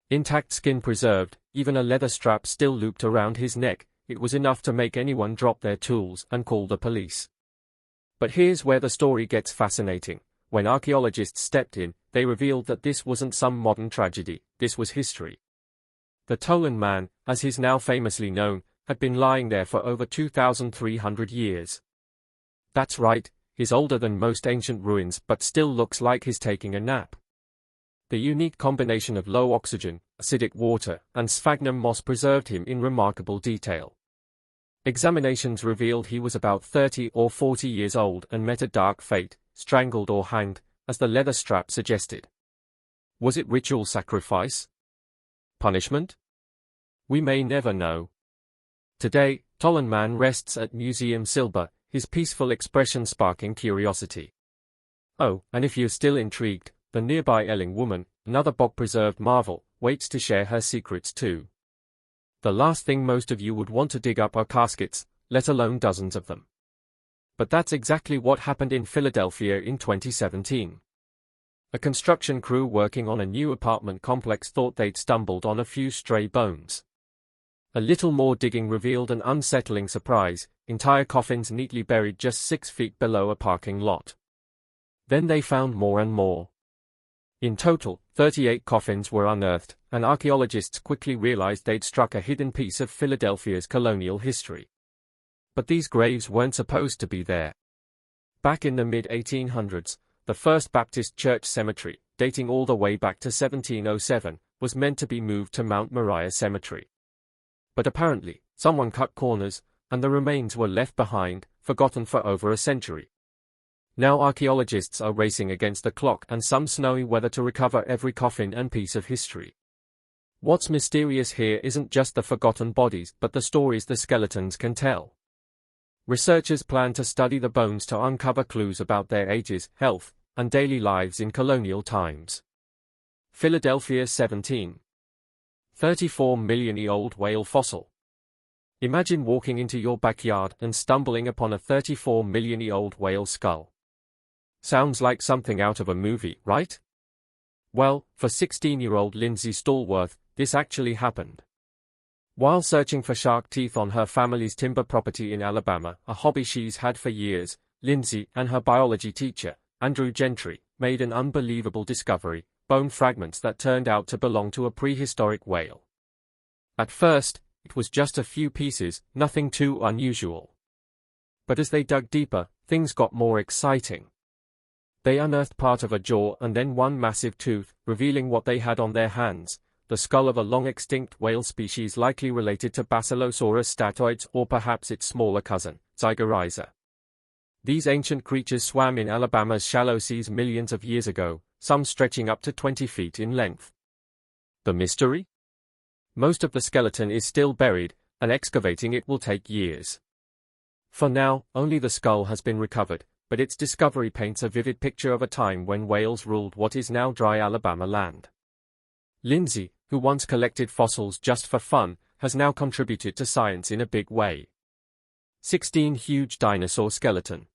Intact skin preserved, even a leather strap still looped around his neck. It was enough to make anyone drop their tools and call the police. But here's where the story gets fascinating. When archaeologists stepped in, they revealed that this wasn't some modern tragedy, this was history. The Tolan man, as he's now famously known, had been lying there for over 2,300 years. That's right, he's older than most ancient ruins but still looks like he's taking a nap. The unique combination of low oxygen, acidic water, and sphagnum moss preserved him in remarkable detail. Examinations revealed he was about 30 or 40 years old and met a dark fate, strangled or hanged, as the leather strap suggested. Was it ritual sacrifice? Punishment? We may never know. Today, Tolan man rests at Museum Silba, his peaceful expression sparking curiosity. Oh, and if you're still intrigued, the nearby Elling woman, another bog-preserved marvel, waits to share her secrets too. The last thing most of you would want to dig up are caskets, let alone dozens of them. But that's exactly what happened in Philadelphia in 2017. A construction crew working on a new apartment complex thought they'd stumbled on a few stray bones. A little more digging revealed an unsettling surprise: entire coffins neatly buried just 6 feet below a parking lot. Then they found more and more. In total, 38 coffins were unearthed, and archaeologists quickly realized they'd struck a hidden piece of Philadelphia's colonial history. But these graves weren't supposed to be there. Back in the mid-1800s, the First Baptist Church Cemetery, dating all the way back to 1707, was meant to be moved to Mount Moriah Cemetery. But apparently, someone cut corners, and the remains were left behind, forgotten for over a century. Now archaeologists are racing against the clock and some snowy weather to recover every coffin and piece of history. What's mysterious here isn't just the forgotten bodies but the stories the skeletons can tell. Researchers plan to study the bones to uncover clues about their ages, health, and daily lives in colonial times. Philadelphia 17. 34-million-year-old whale fossil. Imagine walking into your backyard and stumbling upon a 34-million-year-old whale skull. Sounds like something out of a movie, right? Well, for 16-year-old Lindsay Stallworth, this actually happened. While searching for shark teeth on her family's timber property in Alabama, a hobby she's had for years, Lindsay and her biology teacher, Andrew Gentry, made an unbelievable discovery: bone fragments that turned out to belong to a prehistoric whale. At first, it was just a few pieces, nothing too unusual. But as they dug deeper, things got more exciting. They unearthed part of a jaw and then one massive tooth, revealing what they had on their hands: the skull of a long-extinct whale species likely related to Basilosaurus statoides or perhaps its smaller cousin, Zygorrhiza. These ancient creatures swam in Alabama's shallow seas millions of years ago, some stretching up to 20 feet in length. The mystery? Most of the skeleton is still buried, and excavating it will take years. For now, only the skull has been recovered, but its discovery paints a vivid picture of a time when whales ruled what is now dry Alabama land. Lindsay, who once collected fossils just for fun, has now contributed to science in a big way. 16 huge dinosaur skeleton.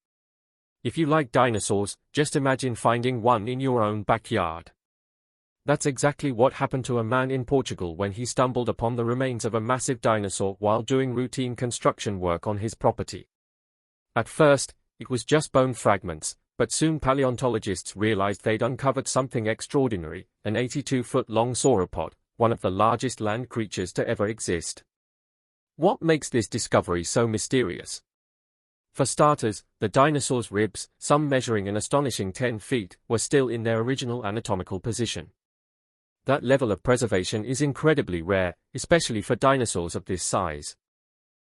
If you like dinosaurs, just imagine finding one in your own backyard. That's exactly what happened to a man in Portugal when he stumbled upon the remains of a massive dinosaur while doing routine construction work on his property. At first, it was just bone fragments, but soon paleontologists realized they'd uncovered something extraordinary: an 82-foot-long sauropod, one of the largest land creatures to ever exist. What makes this discovery so mysterious? For starters, the dinosaur's ribs, some measuring an astonishing 10 feet, were still in their original anatomical position. That level of preservation is incredibly rare, especially for dinosaurs of this size.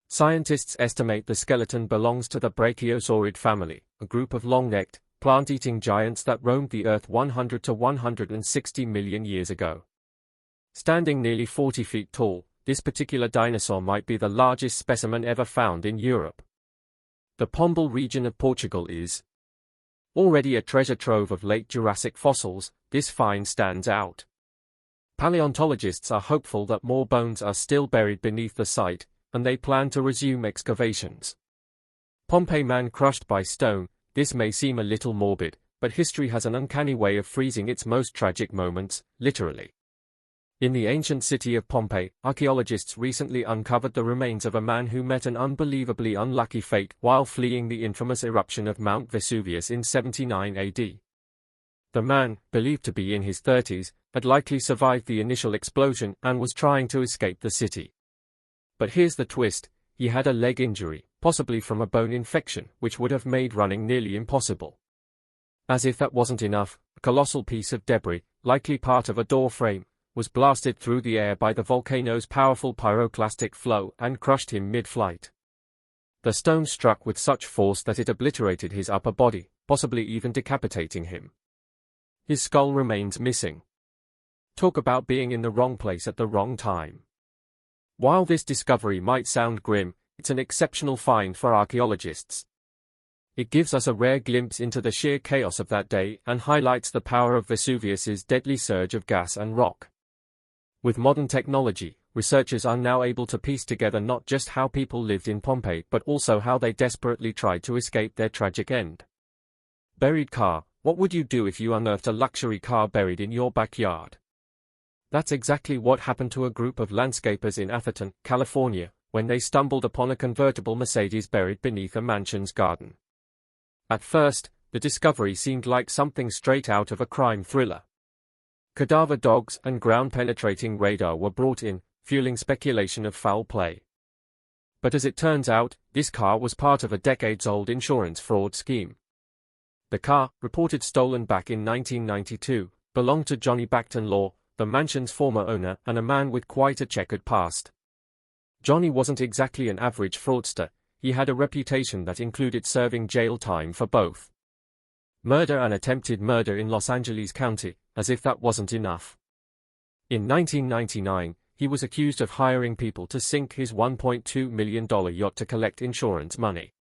Scientists estimate the skeleton belongs to the Brachiosaurid family, a group of long-necked, plant-eating giants that roamed the Earth 100 to 160 million years ago. Standing nearly 40 feet tall, this particular dinosaur might be the largest specimen ever found in Europe. The Pombal region of Portugal is already a treasure trove of late Jurassic fossils. This find stands out. Paleontologists are hopeful that more bones are still buried beneath the site, and they plan to resume excavations. Pompeii man crushed by stone. This may seem a little morbid, but history has an uncanny way of freezing its most tragic moments, literally. In the ancient city of Pompeii, archaeologists recently uncovered the remains of a man who met an unbelievably unlucky fate while fleeing the infamous eruption of Mount Vesuvius in 79 AD. The man, believed to be in his 30s, had likely survived the initial explosion and was trying to escape the city. But here's the twist: he had a leg injury, possibly from a bone infection, which would have made running nearly impossible. As if that wasn't enough, a colossal piece of debris, likely part of a door frame, was blasted through the air by the volcano's powerful pyroclastic flow and crushed him mid-flight. The stone struck with such force that it obliterated his upper body, possibly even decapitating him. His skull remains missing. Talk about being in the wrong place at the wrong time. While this discovery might sound grim, it's an exceptional find for archaeologists. It gives us a rare glimpse into the sheer chaos of that day and highlights the power of Vesuvius's deadly surge of gas and rock. With modern technology, researchers are now able to piece together not just how people lived in Pompeii but also how they desperately tried to escape their tragic end. Buried car: what would you do if you unearthed a luxury car buried in your backyard? That's exactly what happened to a group of landscapers in Atherton, California, when they stumbled upon a convertible Mercedes buried beneath a mansion's garden. At first, the discovery seemed like something straight out of a crime thriller. Cadaver dogs and ground-penetrating radar were brought in, fueling speculation of foul play. But as it turns out, this car was part of a decades-old insurance fraud scheme. The car, reported stolen back in 1992, belonged to Johnny Backton Law, the mansion's former owner and a man with quite a checkered past. Johnny wasn't exactly an average fraudster. He had a reputation that included serving jail time for both murder and attempted murder in Los Angeles County, as if that wasn't enough. In 1999, he was accused of hiring people to sink his $1.2 million yacht to collect insurance money.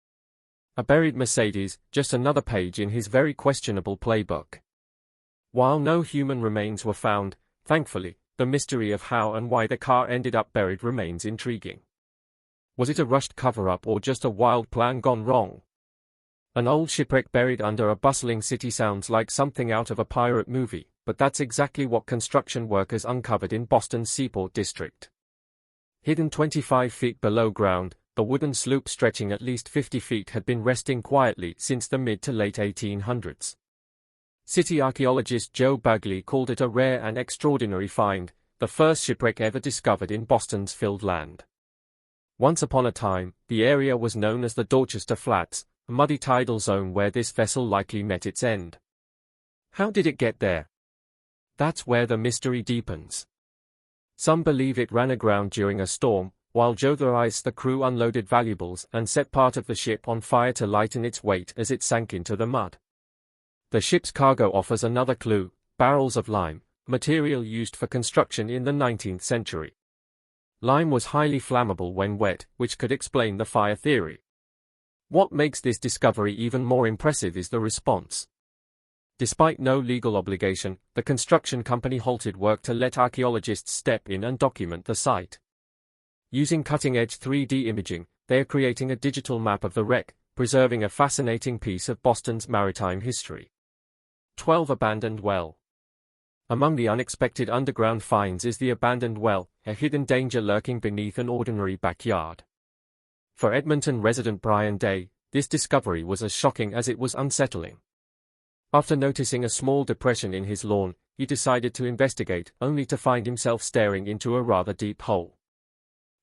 A buried Mercedes, just another page in his very questionable playbook. While no human remains were found, thankfully, the mystery of how and why the car ended up buried remains intriguing. Was it a rushed cover-up or just a wild plan gone wrong? An old shipwreck buried under a bustling city sounds like something out of a pirate movie, but that's exactly what construction workers uncovered in Boston's Seaport District. Hidden 25 feet below ground, the wooden sloop stretching at least 50 feet had been resting quietly since the mid to late 1800s. City archaeologist Joe Bagley called it a rare and extraordinary find, the first shipwreck ever discovered in Boston's filled land. Once upon a time, the area was known as the Dorchester Flats, a muddy tidal zone where this vessel likely met its end. How did it get there? That's where the mystery deepens. Some believe it ran aground during a storm, while Joe theorized the crew unloaded valuables and set part of the ship on fire to lighten its weight as it sank into the mud. The ship's cargo offers another clue: barrels of lime, material used for construction in the 19th century. Lime was highly flammable when wet, which could explain the fire theory. What makes this discovery even more impressive is the response. Despite no legal obligation, the construction company halted work to let archaeologists step in and document the site. Using cutting-edge 3D imaging, they are creating a digital map of the wreck, preserving a fascinating piece of Boston's maritime history. 12 Abandoned Well. Among the unexpected underground finds is the abandoned well, a hidden danger lurking beneath an ordinary backyard. For Edmonton resident Brian Day, this discovery was as shocking as it was unsettling. After noticing a small depression in his lawn, he decided to investigate, only to find himself staring into a rather deep hole.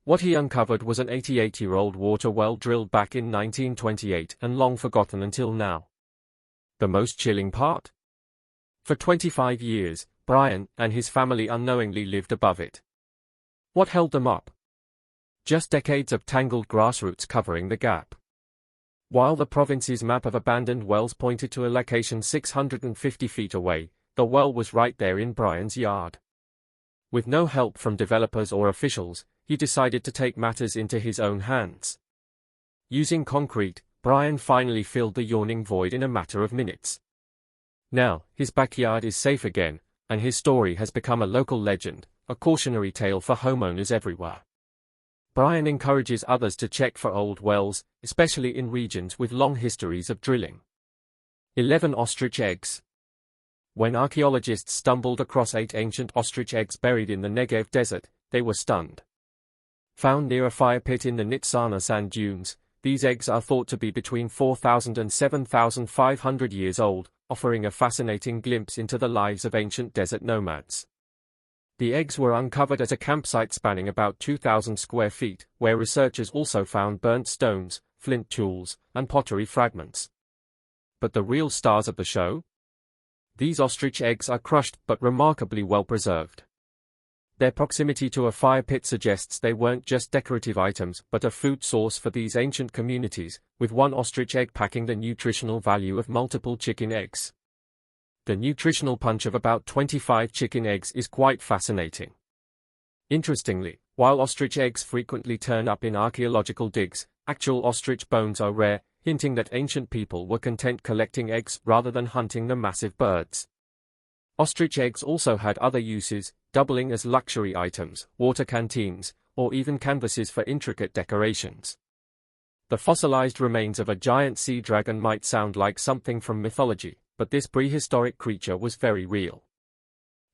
What he uncovered was an 88-year-old water well drilled back in 1928 and long forgotten until now. The most chilling part? For 25 years, Brian and his family unknowingly lived above it. What held them up? Just decades of tangled grass roots covering the gap. While the province's map of abandoned wells pointed to a location 650 feet away, the well was right there in Brian's yard. With no help from developers or officials, he decided to take matters into his own hands. Using concrete, Brian finally filled the yawning void in a matter of minutes. Now, his backyard is safe again, and his story has become a local legend, a cautionary tale for homeowners everywhere. Brian encourages others to check for old wells, especially in regions with long histories of drilling. 11 Ostrich Eggs. When archaeologists stumbled across 8 ancient ostrich eggs buried in the Negev desert, they were stunned. Found near a fire pit in the Nitsana sand dunes, these eggs are thought to be between 4,000 and 7,500 years old, offering a fascinating glimpse into the lives of ancient desert nomads. The eggs were uncovered at a campsite spanning about 2,000 square feet, where researchers also found burnt stones, flint tools, and pottery fragments. But the real stars of the show? These ostrich eggs are crushed but remarkably well preserved. Their proximity to a fire pit suggests they weren't just decorative items but a food source for these ancient communities, with one ostrich egg packing the nutritional value of multiple chicken eggs. The nutritional punch of about 25 chicken eggs is quite fascinating. Interestingly, while ostrich eggs frequently turn up in archaeological digs, actual ostrich bones are rare, hinting that ancient people were content collecting eggs rather than hunting the massive birds. Ostrich eggs also had other uses, doubling as luxury items, water canteens, or even canvases for intricate decorations. The fossilized remains of a giant sea dragon might sound like something from mythology, but this prehistoric creature was very real.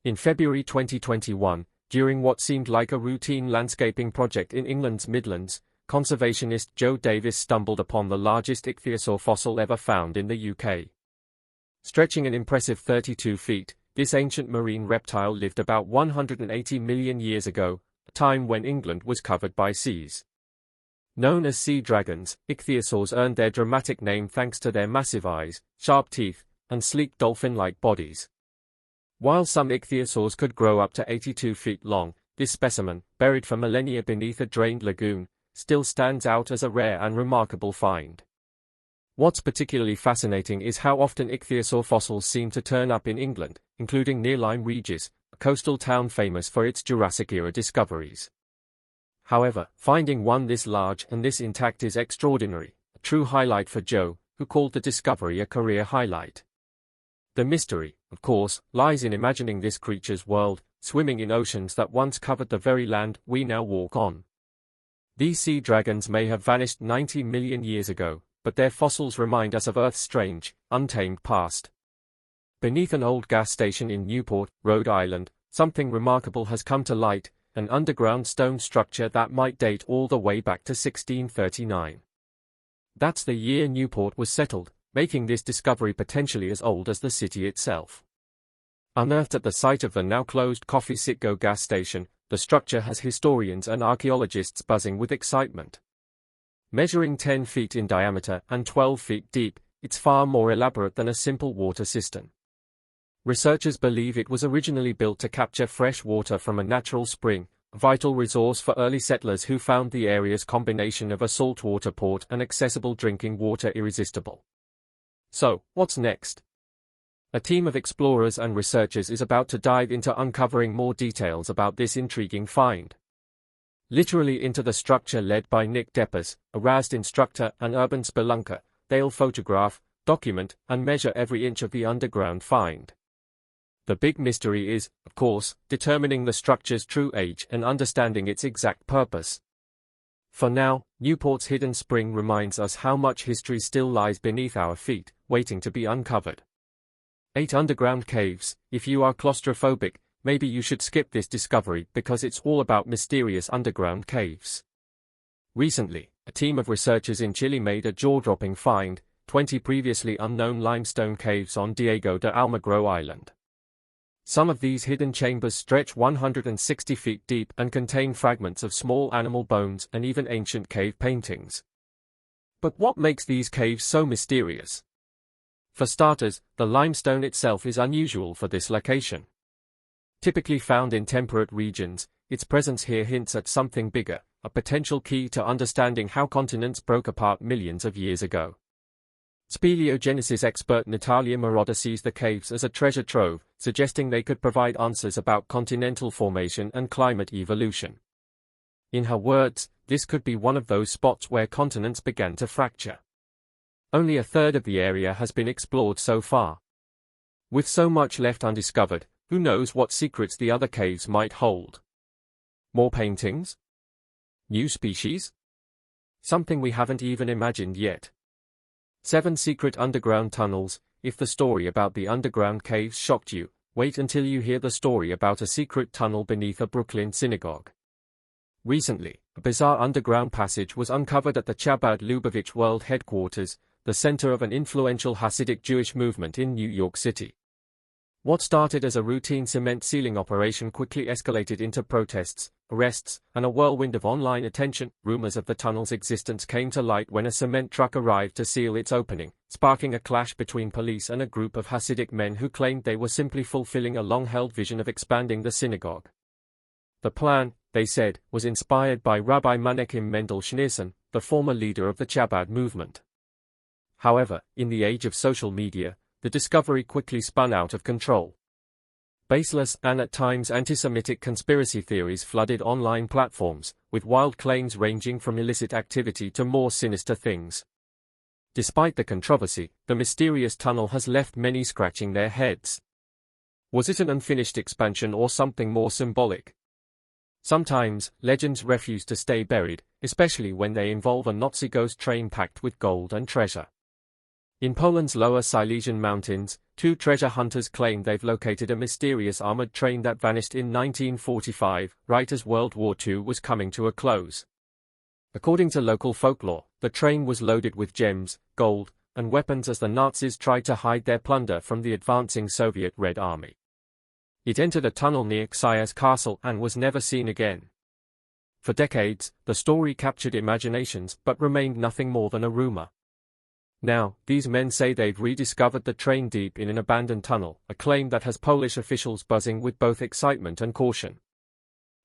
In February 2021, during what seemed like a routine landscaping project in England's Midlands, conservationist Joe Davis stumbled upon the largest ichthyosaur fossil ever found in the UK. Stretching an impressive 32 feet, this ancient marine reptile lived about 180 million years ago, a time when England was covered by seas. Known as sea dragons, ichthyosaurs earned their dramatic name thanks to their massive eyes, sharp teeth, and sleek dolphin-like bodies. While some ichthyosaurs could grow up to 82 feet long, this specimen, buried for millennia beneath a drained lagoon, still stands out as a rare and remarkable find. What's particularly fascinating is how often ichthyosaur fossils seem to turn up in England, including near Lyme Regis, a coastal town famous for its Jurassic-era discoveries. However, finding one this large and this intact is extraordinary, a true highlight for Joe, who called the discovery a career highlight. The mystery, of course, lies in imagining this creature's world, swimming in oceans that once covered the very land we now walk on. These sea dragons may have vanished 90 million years ago, but their fossils remind us of Earth's strange, untamed past. Beneath an old gas station in Newport, Rhode Island, something remarkable has come to light, an underground stone structure that might date all the way back to 1639. That's the year Newport was settled, making this discovery potentially as old as the city itself. Unearthed at the site of the now-closed Coffee Citgo gas station, the structure has historians and archaeologists buzzing with excitement. Measuring 10 feet in diameter and 12 feet deep, it's far more elaborate than a simple water cistern. Researchers believe it was originally built to capture fresh water from a natural spring, a vital resource for early settlers who found the area's combination of a saltwater port and accessible drinking water irresistible. So, what's next? A team of explorers and researchers is about to dive into uncovering more details about this intriguing find. Literally into the structure led by Nick Deppers, a RASD instructor and urban spelunker, they'll photograph, document, and measure every inch of the underground find. The big mystery is, of course, determining the structure's true age and understanding its exact purpose. For now, Newport's hidden spring reminds us how much history still lies beneath our feet, waiting to be uncovered. 8 underground caves. If you are claustrophobic, maybe you should skip this discovery because it's all about mysterious underground caves. Recently, a team of researchers in Chile made a jaw-dropping find, 20 previously unknown limestone caves on Diego de Almagro Island. Some of these hidden chambers stretch 160 feet deep and contain fragments of small animal bones and even ancient cave paintings. But what makes these caves so mysterious? For starters, the limestone itself is unusual for this location. Typically found in temperate regions, its presence here hints at something bigger, a potential key to understanding how continents broke apart millions of years ago. Speleogenesis expert Natalia Marotta sees the caves as a treasure trove, suggesting they could provide answers about continental formation and climate evolution. In her words, this could be one of those spots where continents began to fracture. Only a third of the area has been explored so far. With so much left undiscovered, who knows what secrets the other caves might hold? More paintings? New species? Something we haven't even imagined yet. 7 secret underground tunnels. if the story about the underground caves shocked you, wait until you hear the story about a secret tunnel beneath a Brooklyn synagogue. Recently, a bizarre underground passage was uncovered at the Chabad Lubavitch World Headquarters, the center of an influential Hasidic Jewish movement in New York City. What started as a routine cement sealing operation quickly escalated into protests, arrests, and a whirlwind of online attention. Rumors of the tunnel's existence came to light when a cement truck arrived to seal its opening, sparking a clash between police and a group of Hasidic men who claimed they were simply fulfilling a long-held vision of expanding the synagogue. The plan, they said, was inspired by Rabbi Menachem Mendel Schneerson, the former leader of the Chabad movement. However, in the age of social media, the discovery quickly spun out of control. Baseless and at times anti-Semitic conspiracy theories flooded online platforms, with wild claims ranging from illicit activity to more sinister things. Despite the controversy, the mysterious tunnel has left many scratching their heads. Was it an unfinished expansion or something more symbolic? Sometimes, legends refuse to stay buried, especially when they involve a Nazi ghost train packed with gold and treasure. In Poland's Lower Silesian mountains, two treasure hunters claim they've located a mysterious armored train that vanished in 1945, right as World War II was coming to a close. According to local folklore, the train was loaded with gems, gold, and weapons as the Nazis tried to hide their plunder from the advancing Soviet Red Army. It entered a tunnel near Ksia's castle and was never seen again. For decades, the story captured imaginations but remained nothing more than a rumor. Now, these men say they've rediscovered the train deep in an abandoned tunnel, a claim that has Polish officials buzzing with both excitement and caution.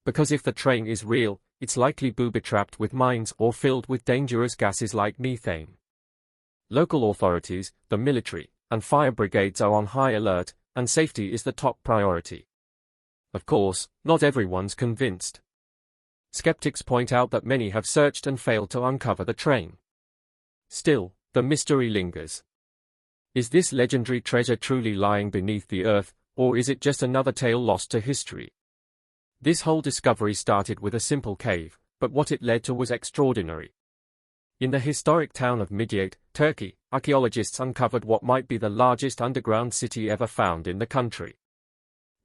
Because if the train is real, it's likely booby-trapped with mines or filled with dangerous gases like methane. Local authorities, the military, and fire brigades are on high alert, and safety is the top priority. Of course, not everyone's convinced. Skeptics point out that many have searched and failed to uncover the train. Still, the mystery lingers. Is this legendary treasure truly lying beneath the earth, or is it just another tale lost to history? This whole discovery started with a simple cave, but what it led to was extraordinary. In the historic town of Midyat, Turkey, archaeologists uncovered what might be the largest underground city ever found in the country.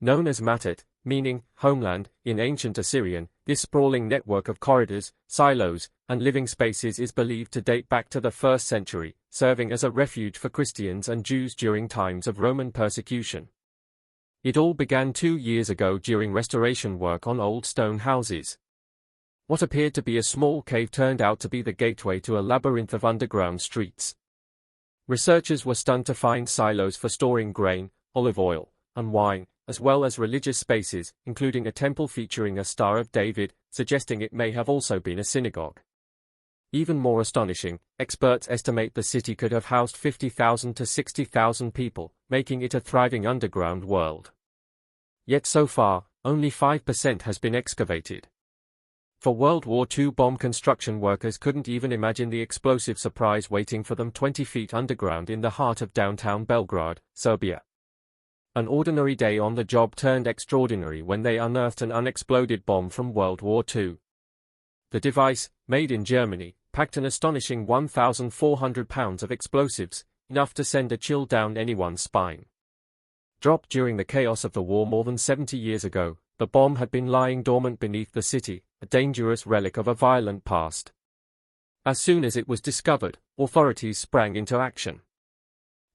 Known as Matat, meaning homeland, in ancient Assyrian, this sprawling network of corridors, silos, and living spaces is believed to date back to the 1st century, serving as a refuge for Christians and Jews during times of Roman persecution. It all began 2 years ago during restoration work on old stone houses. What appeared to be a small cave turned out to be the gateway to a labyrinth of underground streets. Researchers were stunned to find silos for storing grain, olive oil, and wine, as well as religious spaces, including a temple featuring a Star of David, suggesting it may have also been a synagogue. Even more astonishing, experts estimate the city could have housed 50,000 to 60,000 people, making it a thriving underground world. Yet so far, only 5% has been excavated. For World War II bomb construction workers couldn't even imagine the explosive surprise waiting for them 20 feet underground in the heart of downtown Belgrade, Serbia. An ordinary day on the job turned extraordinary when they unearthed an unexploded bomb from World War II. The device, made in Germany, packed an astonishing 1,400 pounds of explosives, enough to send a chill down anyone's spine. Dropped during the chaos of the war more than 70 years ago, the bomb had been lying dormant beneath the city, a dangerous relic of a violent past. As soon as it was discovered, authorities sprang into action.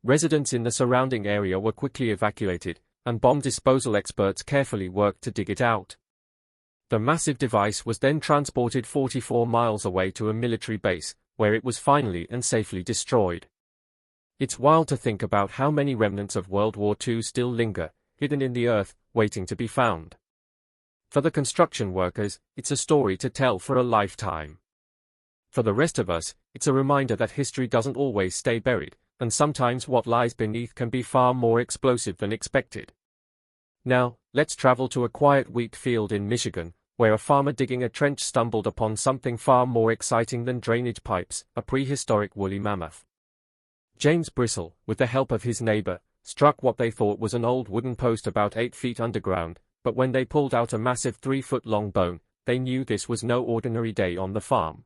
Residents in the surrounding area were quickly evacuated, and bomb disposal experts carefully worked to dig it out. The massive device was then transported 44 miles away to a military base, where it was finally and safely destroyed. It's wild to think about how many remnants of World War II still linger, hidden in the earth, waiting to be found. For the construction workers, it's a story to tell for a lifetime. For the rest of us, it's a reminder that history doesn't always stay buried, and sometimes what lies beneath can be far more explosive than expected. Now, let's travel to a quiet wheat field in Michigan, where a farmer digging a trench stumbled upon something far more exciting than drainage pipes, a prehistoric woolly mammoth. James Bristle, with the help of his neighbor, struck what they thought was an old wooden post about 8 feet underground, but when they pulled out a massive 3-foot-long bone, they knew this was no ordinary day on the farm.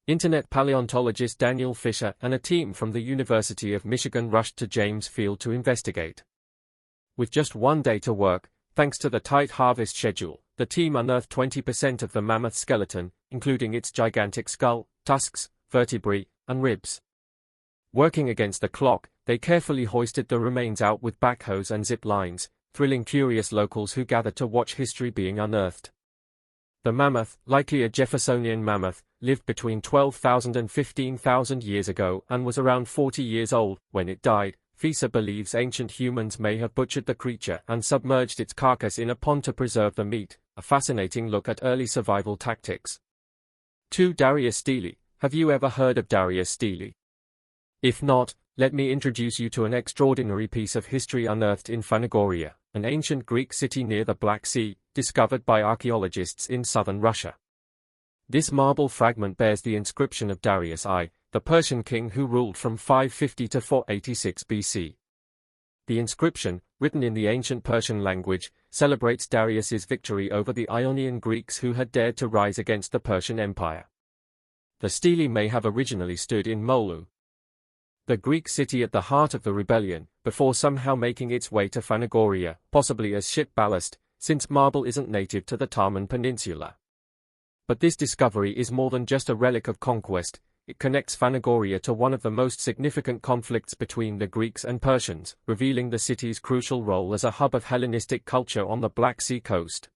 Internet paleontologist Daniel Fisher and a team from the University of Michigan rushed to James Field to investigate. With just one day to work, thanks to the tight harvest schedule, the team unearthed 20% of the mammoth skeleton, including its gigantic skull, tusks, vertebrae, and ribs. Working against the clock, they carefully hoisted the remains out with backhoes and zip lines, thrilling curious locals who gathered to watch history being unearthed. The mammoth, likely a Jeffersonian mammoth, lived between 12,000 and 15,000 years ago and was around 40 years old when it died. Fisher believes ancient humans may have butchered the creature and submerged its carcass in a pond to preserve the meat, a fascinating look at early survival tactics. 2. Darius Steele. Have you ever heard of Darius Steele? If not, let me introduce you to an extraordinary piece of history unearthed in Phanagoria, an ancient Greek city near the Black Sea, discovered by archaeologists in southern Russia. This marble fragment bears the inscription of Darius I, the Persian king who ruled from 550 to 486 BC. The inscription, written in the ancient Persian language, celebrates Darius's victory over the Ionian Greeks who had dared to rise against the Persian Empire. The stele may have originally stood in Molu, the Greek city at the heart of the rebellion, before somehow making its way to Phanagoria, possibly as ship ballast, since marble isn't native to the Taman Peninsula. But this discovery is more than just a relic of conquest. It connects Phanagoria to one of the most significant conflicts between the Greeks and Persians, revealing the city's crucial role as a hub of Hellenistic culture on the Black Sea coast.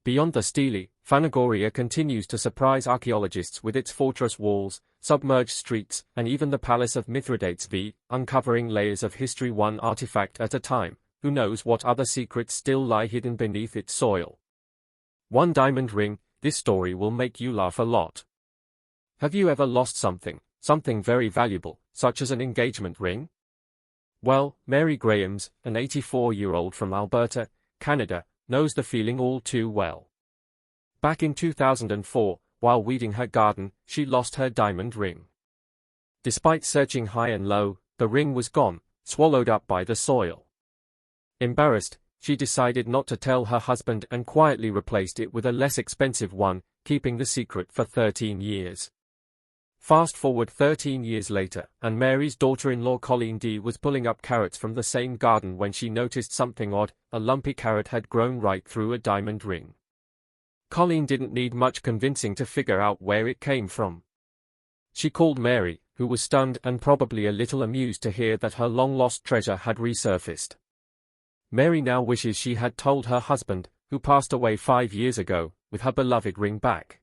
Beyond the stele, Phanagoria continues to surprise archaeologists with its fortress walls, submerged streets, and even the Palace of Mithridates V, uncovering layers of history one artifact at a time. Who knows what other secrets still lie hidden beneath its soil? 1 diamond ring. This story will make you laugh a lot. Have you ever lost something very valuable, such as an engagement ring? Well, Mary Grahams, an 84-year-old from Alberta, Canada, knows the feeling all too well. Back in 2004, while weeding her garden, she lost her diamond ring. Despite searching high and low, the ring was gone, swallowed up by the soil. Embarrassed, she decided not to tell her husband and quietly replaced it with a less expensive one, keeping the secret for 13 years. Fast forward 13 years later, and Mary's daughter-in-law Colleen D was pulling up carrots from the same garden when she noticed something odd. A lumpy carrot had grown right through a diamond ring. Colleen didn't need much convincing to figure out where it came from. She called Mary, who was stunned and probably a little amused to hear that her long-lost treasure had resurfaced. Mary now wishes she had told her husband, who passed away 5 years ago, with her beloved ring back.